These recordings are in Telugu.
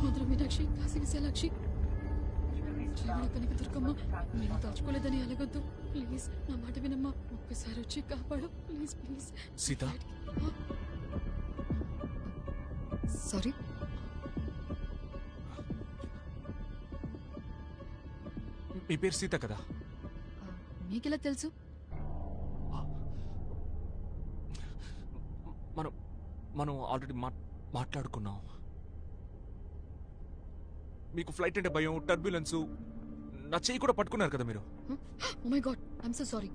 మధుర మీనాక్షి, కాశీ విశాలాక్షి, శ్రీవణ కనక దుర్గమ్మ, నేను తలుచుకోలేదని అలగొద్దు ప్లీజ్. నా మాట వినమ్మా, ఒక్కసారి వచ్చి కాపాడు ప్లీజ్ ప్లీజ్. సీత, సారీ. మీ పేరు సీత కదా? మీకెలా తెలుసు? మనం ఆల్రెడీ మాట్లాడుకున్నాం. మీకు ఫ్లైట్ అంటే భయం, టర్బ్యులెన్స్, నా చెయ్యి కూడా పట్టుకున్నారు కదా మీరు. Oh my god, I'm so sorry.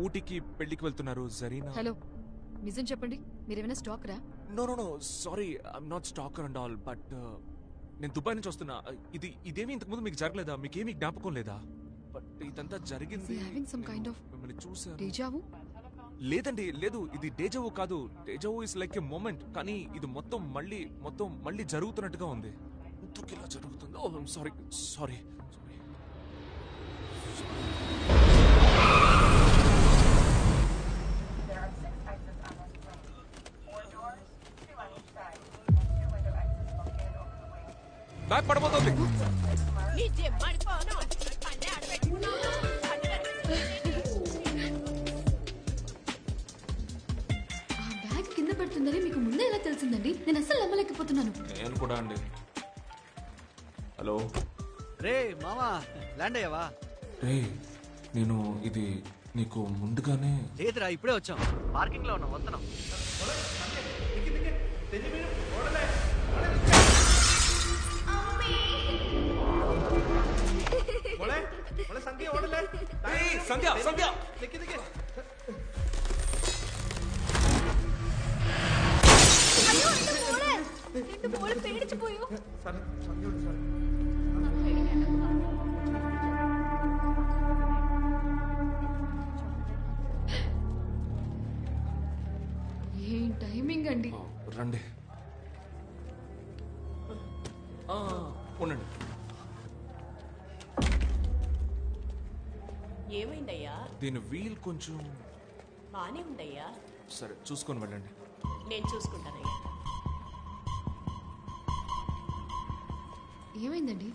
ఊటీకి పెళ్లికి వెళ్తున్నారు జరీనా. హలో, నిజం చెప్పండి, మీరేమైనా స్టాకరా? No no no, sorry, I'm not stalker and all, but నేను దుబాయ్ నుంచి వస్తున్నా. ఇదేమీ ఇంతకుముందు మీకు జరగలేదా? మీకేమీ జ్ఞాపకం లేదా? బట్ ఇదంతా జరిగింది. మిమ్మల్ని చూసాను. డేజావు? లేదండి, లేదు, ఇది డేజావు కాదు. Deja vu is like a moment, కానీ ఇది మొత్తం మళ్ళీ జరుగుతున్నట్టుగా ఉంది. ఎందుకు ఇలా జరుగుతుంది? Oh sorry sorry. బ్యాగ్ పడబోతుంది. కింద పడుతుందని మీకు ముందే ఎలా తెలిసిందండి? నేను అసలు నమ్మలేకపోతున్నాను. నేను కూడా అండి. హలో రే మామా, ల్యాండ్ అయ్యావా? రే, నేను ఇది నీకు ముందుగానే. లేదురా, ఇప్పుడే వచ్చాం. పార్కింగ్ లో ఉన్నాం, వస్తున్నాం. సంధ్య సంధ్య ఏం టైమింగ్ అండి. రండి, ఉండండి. ఏమైందయ్యా? దీని వీల్ కొంచెం బానే ఉందయ్యా. సరే, చూసుకొని వెళ్ళండి. నేను చూసుకుంటానయ్యా. ఏమైందండి?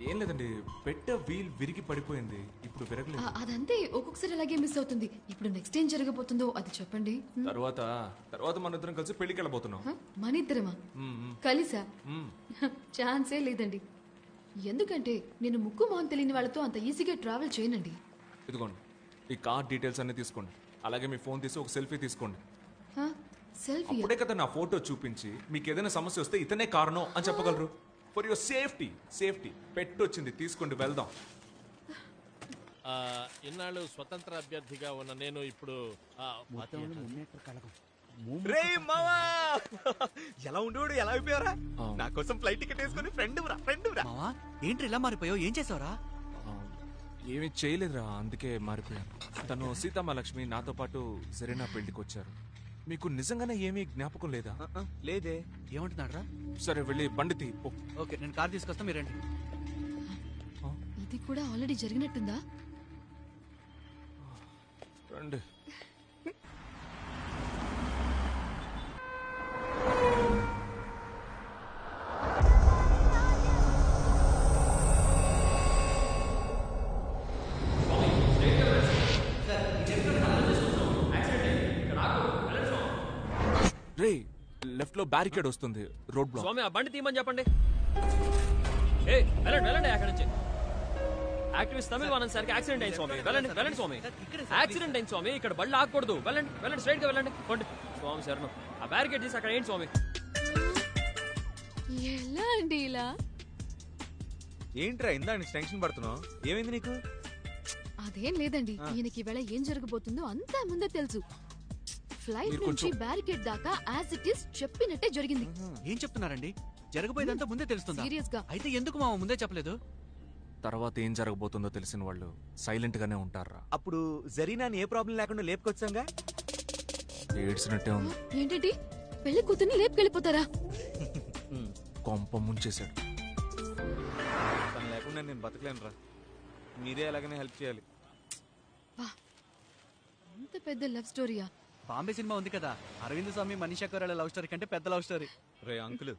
ఏం లేదండి, పెట్ట వీల్ విరిగి పడిపోయింది. ఇప్పుడు విరగలేదు. అదంతే, ఒక్కొక్కసారి అలాగే మిస్ అవుతుంది. ఇప్పుడు నెక్స్ట్ ఏం జరగబోతుందో అది చెప్పండి. తర్వాత మన ఇద్దరం కలిసి పెళ్లికి వెళ్ళబోతున్నాం. మన ఇద్దరమా? కలిసా? ఛాన్సే లేదండి. ఎందుకంటే నేను ముక్కు మొహం తెలియని వాళ్ళతో అంత ఈజీగా ట్రావెల్ చేయనండి. ఇదిగోండి, ఈ కార్ డీటెయిల్స్ అన్ని తీసుకోండి. అలాగే మీ ఫోన్ తీసి ఒక సెల్ఫీ తీసుకోండి. సెల్ఫీ? అప్పుడే కదా నా ఫోటో చూపించి మీకు ఏదైనా సమస్య వస్తే ఇతనే కారణం అని చెప్పగలరు. ఫర్ యువర్ సేఫ్టీ పెట్టొచ్చింది, తీసుకోండి, వెళ్దాం. ఇన్నాళ్ళు స్వతంత్ర అభ్యర్థిగా ఉన్న నేను ఇప్పుడు ఎలా ఉండేవాడు, ఎలా అయిపోయారా? నా కోసం ఫ్లైట్ టికెట్ వేసుకుని ఫ్రెండ్ మావా. ఏంటి ఇలా మారిపోయావు? ఏం చేసావురా? ఏమీ చేయలేదురా, అందుకే మారిపోయాను. తను సీతామహాలక్ష్మి నాతో పాటు జరీనా పెళ్లికి వచ్చారు. మీకు నిజంగానే ఏమీ జ్ఞాపకం లేదా? లేదే. ఏమంటున్నాడు రా? సరే, వెళ్ళి బండి తీ. ఓకే, నేను కార్ తీసుకొస్తా, మీరండి. ఇది కూడా ఆల్రెడీ జరిగినట్టుందా? రండి. రే, లెఫ్ట్ లో బ్యారికేడ్ వస్తుంది, రోడ్ బ్లాక్. స్వామి, ఆ బండి తీయమని చెప్పండి. వెళ్ళండి అక్కడి నుంచి. యాక్టివిస్ట్ తమిళ వానంద్ సార్కి యాక్సిడెంట్ అయింది స్వామి. వెళ్ళండి స్వామి, యాక్సిడెంట్ అయింది స్వామి. ఇక్కడ బళ్ళు ఆగకూడదు. వెళ్ళండి స్ట్రైట్ గా వెళ్ళండి. స్వామి శరణం. ఆ బ్యారికేడ్ తీసి అక్కడ ఏంటి స్వామి? ఎలా అండి ఇలా? ఏంట్రా ఇందా టెన్షన్ పడుతున్నావు? ఏమైంది నీకు? అదేం లేదండి, ఈయనకి ఈవేళ ఏం జరగబోతుందో అంతా ముందే తెలుసు. ఫ్లైట్ నుంచి బ్యారికేడ్ దాకా యాజ్ ఇట్ ఈస్ చెప్పినట్టే జరిగింది. ఏం చెప్తున్నారండి? జరగబోయేదంతా ముందే తెలుస్తుందా? సీరియస్ గా. అయితే ఎందుకు మామ ముందే చెప్పలేదు? తర్వాత ఏం జరగబోతుందో తెలిసిన వాళ్ళు సైలెంట్ గానే ఉంటారా? అప్పుడు జరీనాని ఏ ప్రాబ్లం లేకుండా లేపుకొచ్చాంగా. ఏడ్చినట్టే ఉంది. ఏంటంటే పెళ్లి కూతుర్ని లేపుకెళ్ళిపోతారా? కొంప ముంచేశాడు. తను లేకుండా నేను బతకలేను రా. మీరే ఎలాగైనా హెల్ప్ చేయాలి. అంత పెద్ద లవ్ స్టోరీయా? బాంబే సినిమా ఉంది కదా, అరవింద్ స్వామి మనీషా కొయిరాలా లవ్ స్టోరీ కంటే పెద్ద లవ్ స్టోరీ. రే అంకుల్,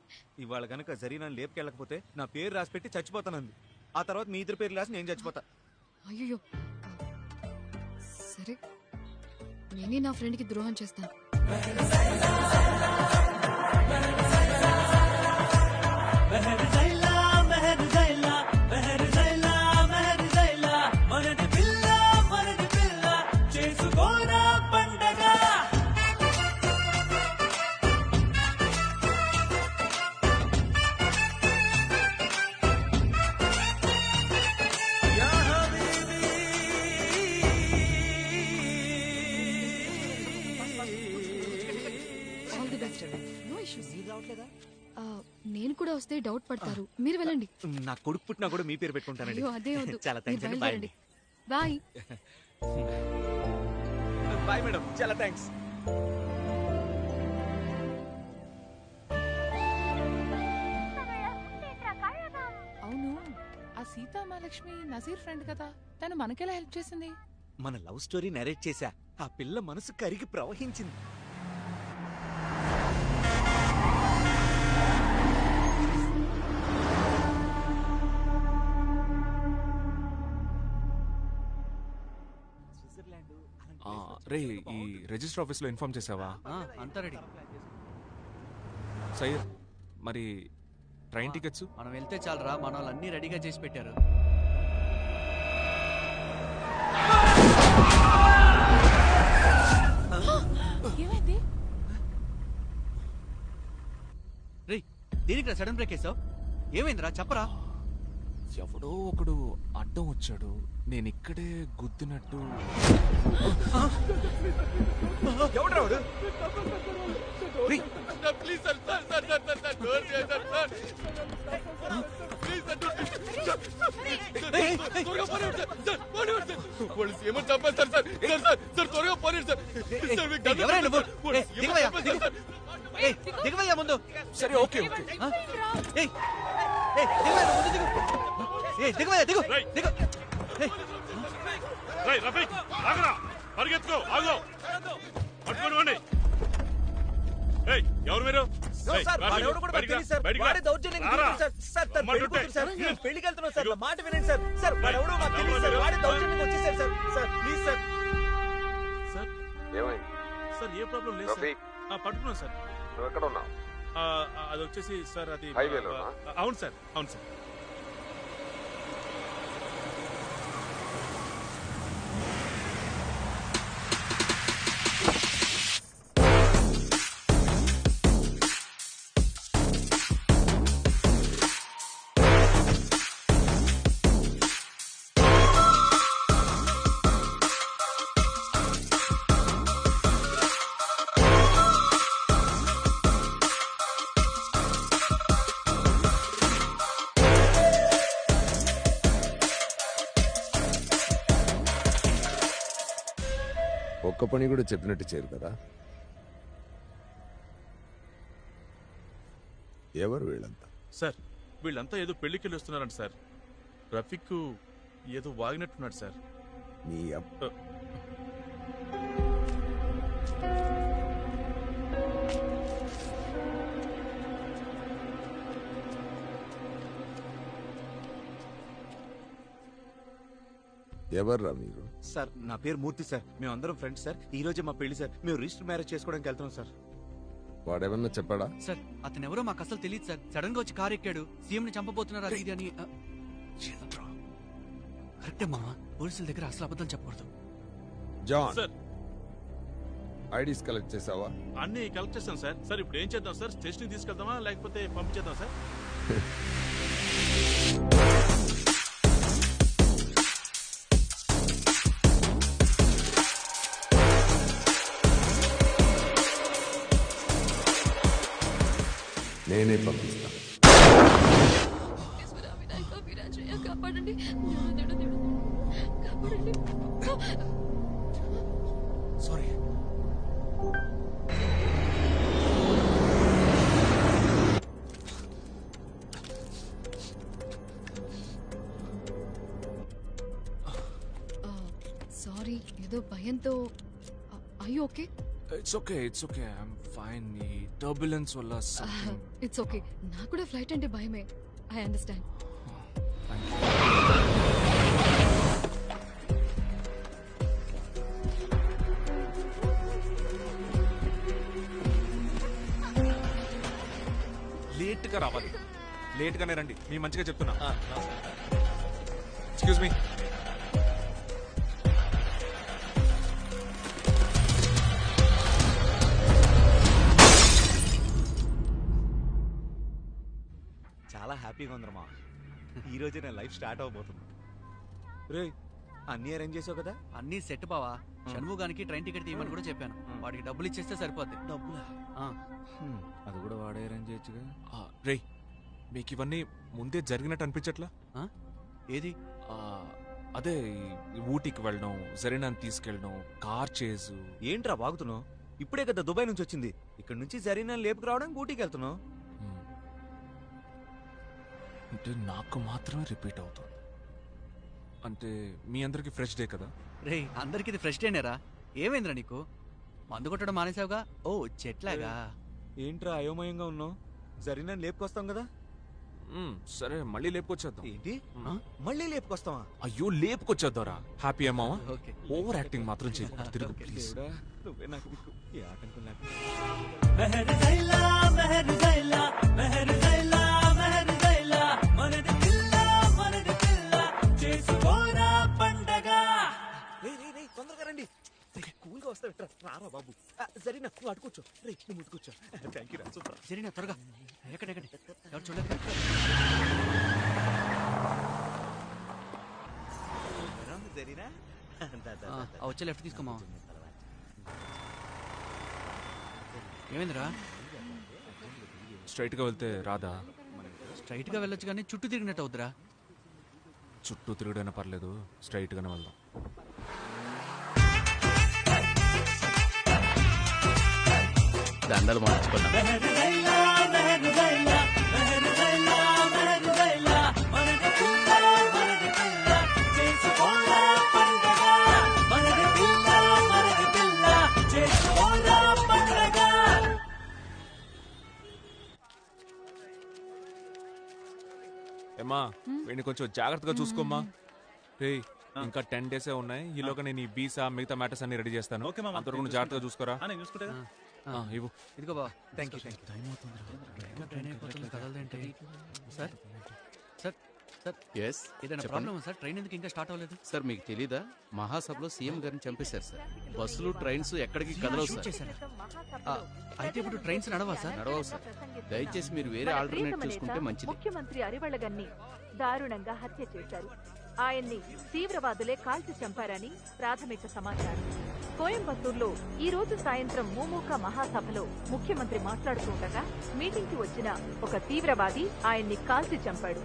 ఇవాళ కనుక జరీనాన్ని లేపుకెళ్ళకపోతే నా పేరు రాసి పెట్టి చచ్చిపోతానంది. ఆ తర్వాత మీ ఇద్దరు పేర్లు రాసి నేను చచ్చిపోతా. అయ్యో సరే, నేనే నా ఫ్రెండ్కి ద్రోహం చేస్తాను. All the best. No issues. నేను కూడా వస్తే డౌట్ పడతారు, మీరు వెళ్ళండి. నా కొడుకు పుట్టినా కూడా మీ పేరు పెట్టుకుంటానండి. అయ్యో అదే వద్దు, చాలా థ్యాంక్స్ అండి. బాయ్ అండి. బాయ్. బాయ్ మేడం, చాలా థ్యాంక్స్. అవును, ఆ సీతామహాలక్ష్మి నజీర్ ఫ్రెండ్ కదా, తను మనకెలా హెల్ప్ చేసింది? మన లవ్ స్టోరీ నరేట్ చేశా, ఆ పిల్ల మనసు కరిగి ప్రవహించింది. రే, ఈ రిజిస్టర్ ఆఫీస్ లో ఇన్ఫార్మ్ చేసావా? అంతా రెడీ. సయ్యద్, మరి ట్రైన్ టికెట్స్? మనం వెళ్తే చాలరా, మన వాళ్ళు అన్ని రెడీగా చేసి పెట్టారు. ఏమైంది? రే, దేనికి సడన్ బ్రేక్ వేసావు? ఏమైందిరా చెప్పరా. ఎవడో ఒకడు అడ్డం వచ్చాడు, నేను ఇక్కడే గుద్దినట్టు. ఎవడ్రావుడు? దిగవయ్యా ముందు. సరే, ఓకే ఓకే. దిగవయ్యా, దిగు దిగు. పరిగెత్తుకో, ఆగు, పట్టుకొని వాడిని. ఎవరు మీరు? పెళ్లికి వెళ్తున్నాం సార్, మాట వినండి సార్. సార్ వాడెవడో మాకు తెలియదు సార్, వాడి దౌర్జన్యం వచ్చేసారు sir. Sir please sir. Sir sir A problem లేదు సార్. పట్టుకున్నాం సార్. నువ్వు ఎక్కడ ఉన్నావు? అది వచ్చేసి సార్ అది హైవేలోనా? అవును సార్, అవును సార్. ఒక్క పని కూడా చెప్పినట్టు చేయరు కదా. ఎవరు వీళ్ళంతా? సార్ వీళ్ళంతా ఏదో పెళ్లికి వెళ్ళి వస్తున్నారంట సార్. రఫీక్ ఏదో వాగినట్టున్నాడు సార్. నీ ఎవర్రా మీరు? సార్ నా పేరు మూర్తి సార్, మేమందరం ఫ్రెండ్స్ సార్. ఈ రోజే మా పెళ్లి సార్, మేము రిజిస్టర్ మ్యారేజ్ చేసుకోవడానికి వెళ్తున్నాం సార్. వాడేమన్నా చెప్పాడా? సార్ అతను ఎవరో మాకు అసలు తెలియదు సార్. సడన్ గా వచ్చి కారు ఎక్కాడు, సీఎం ని చంపబోతున్నారు అది ఇది అని. కరెక్టే మామ, పోలీసుల దగ్గర అసలు అబద్ధం చెప్పకూడదు. జాన్, సార్ ఐడీస్ కలెక్ట్ చేసావా? అన్ని కలెక్ట్ చేస్తాం సార్. సార్ ఇప్పుడు ఏం చేద్దాం సార్? స్టేషన్ తీసుకెళ్దామా లేకపోతే పంపించేద్దాం సార్? నేనే పంపిస్తాను. కాపాడండి, కాపాడండి. సారీ. సారీ, ఏదో భయంతో. అయ్యో okay. It's okay I'm fine. ఈ టర్బులెన్స్ వల్ల something- ఇట్స్ ఓకే. నాకు కూడా ఫ్లైట్ అంటే భయమే. I understand. Thank you. లేట్గా రావాలి. లేట్గానే రండి. మీ మంచిగా చెప్తున్నా. Excuse me. చాలా హ్యాపీగా ఉందమ్మా. ఈ రోజే నా లైఫ్ స్టార్ట్ అవబోతుంది. రే అన్నీ అరేంజ్ చేసావు కదా? అన్నీ సెట్ బావా. షణ్ముగానికి ట్రైన్ టికెట్ తీయమని కూడా చెప్పాను. వాడికి డబ్బులు ఇచ్చేస్తే సరిపోద్ది. డబ్బులా? అది కూడా వాడే అరేంజ్ చేయొచ్చుగా. రే మీకు ఇవన్నీ ముందే జరిగినట్టు అనిపించట్లా? ఏది? అదే ఈ ఊటీకి వెళ్ళడం, జరీనాని తీసుకెళ్ళడం, కార్ చేసు. ఏంట్రా బాగుతున్నావు? ఇప్పుడే కదా దుబాయ్ నుంచి వచ్చింది. ఇక్కడ నుంచి జరీనా లేపుకు రావడానికి ఊటీకి వెళ్తున్నావు. అంటే నాకు మాత్రమే రిపీట్ అవుతుంది. అంటే మీ అందరికి ఫ్రెష్ డే కదా? రే అందరికి ఇది ఫ్రెష్ డేనేరా. ఏమైందిరా నీకు? మందు కొట్టడం మానేసావుగా? ఓ చెట్లాగా. ఏంట్రా అయోమయంగా ఉన్నావు? జరీనా లేపుకొస్తాం కదా. సరే మళ్ళీ లేపుకొచ్చేద్దాం. ఏంటి మళ్ళీ లేపుకొస్తావా? అయ్యో లేపుకొచ్చేద్దారా. హ్యాపీ అమ్మావా? ఓకే. ఓవర్ యాక్టింగ్ మాత్రం చేయకూడదు. తిరుగు ప్లీజ్. నువ్వే నాకు దిక్కు. ఈ ఆటంకం లేకుండా తొందరగా రండి. కూల్గా వస్తా రారా బాబు. జరీనా నువ్వు అటుకూర్చో. రే నువ్వు ముట్టుకూర్చో. థ్యాంక్ యూ రా. సూపర్. జరిగిన త్వరగా ఎక్కడెక్కడ ఎవరు చూడలేదు. జరీనా వచ్చే లెఫ్ట్ తీసుకోమా. ఏమైందిరా? స్ట్రైట్ గా వెళ్తే రాదా? స్ట్రైట్ గా వెళ్ళొచ్చు కానీ చుట్టూ తిరిగినట్టు అవుతురా. చుట్టూ తిరుగుడైనా పర్లేదు, స్ట్రైట్ గానే వెళ్దాం. దండలు మార్చుకున్నాం. ఏమ్మా వీడిని కొంచెం జాగ్రత్తగా చూసుకోమ్మా. రే ఇంకా 10 days ఉన్నాయి. ఈలోగా నేను ఈ వీసా మిగతా మ్యాటర్స్ అన్ని రెడీ చేస్తాను. అంతవరకు నువ్వు జాగ్రత్తగా చూసుకోరా. ఇవ్వు. ఇదిగో బావ. Thank you. ట్రైన్ అయిపోతుంది కదలదేంటి? సార్ సార్ సార్ ఎస్ ఏదైనా ప్రాబ్లమ్ సార్? ట్రైన్ ఎందుకు ఇంకా స్టార్ట్ అవ్వలేదు? సార్ మీకు తెలీదా? మహాసభలో సీఎం గారిని చంపేశారు సార్. బస్సులు ట్రైన్స్ ఎక్కడికి కదలవు షూట్ సార్. చేశారా? అయితే ఇప్పుడు ట్రైన్స్ నడవా సార్? నడవవు సార్. దయచేసి మీరు వేరే ఆల్టర్నేట్ చూసుకుంటే మంచిది. ముఖ్యమంత్రి అరివళ్ళగన్ని దారుణంగా హత్య చేశారు. ఆయన్ని తీవ్రవాదులే కాల్చి చంపారని ప్రాథమిక సమాచారం. కోయంబత్తూరులో ఈ రోజు సాయంత్రం మూమూక మహాసభలో ముఖ్యమంత్రి మాట్లాడుతుండగా మీటింగ్ కి వచ్చిన ఒక తీవ్రవాది ఆయన్ని కాల్చి చంపాడు.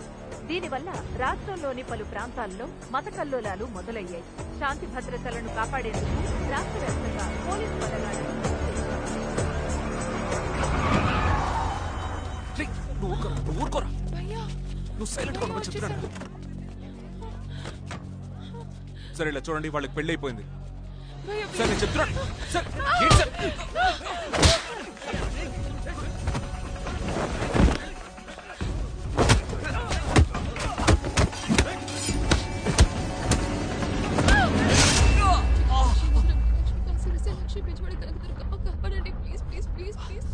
దీనివల్ల రాష్ట్రంలోని పలు ప్రాంతాల్లో మత కల్లోలాలు మొదలయ్యాయి. శాంతి భద్రతలను కాపాడేందుకు రాష్ట్ర వ్యాప్తంగా పోలీసు బలగాలను ఊరుకోరా. నువ్వు సైలెంట్ గా చెప్తున్నాను. సరే ఇలా చూడండి, వాళ్ళకి పెళ్లి అయిపోయింది. సరే నేను చెప్తున్నాను. సార్ ఏంటి సార్? లక్ష్మి పెంచబడి కనకదుర్గమ్మ కాపాడండి ప్లీజ్ ప్లీజ్ ప్లీజ్ ప్లీజ్.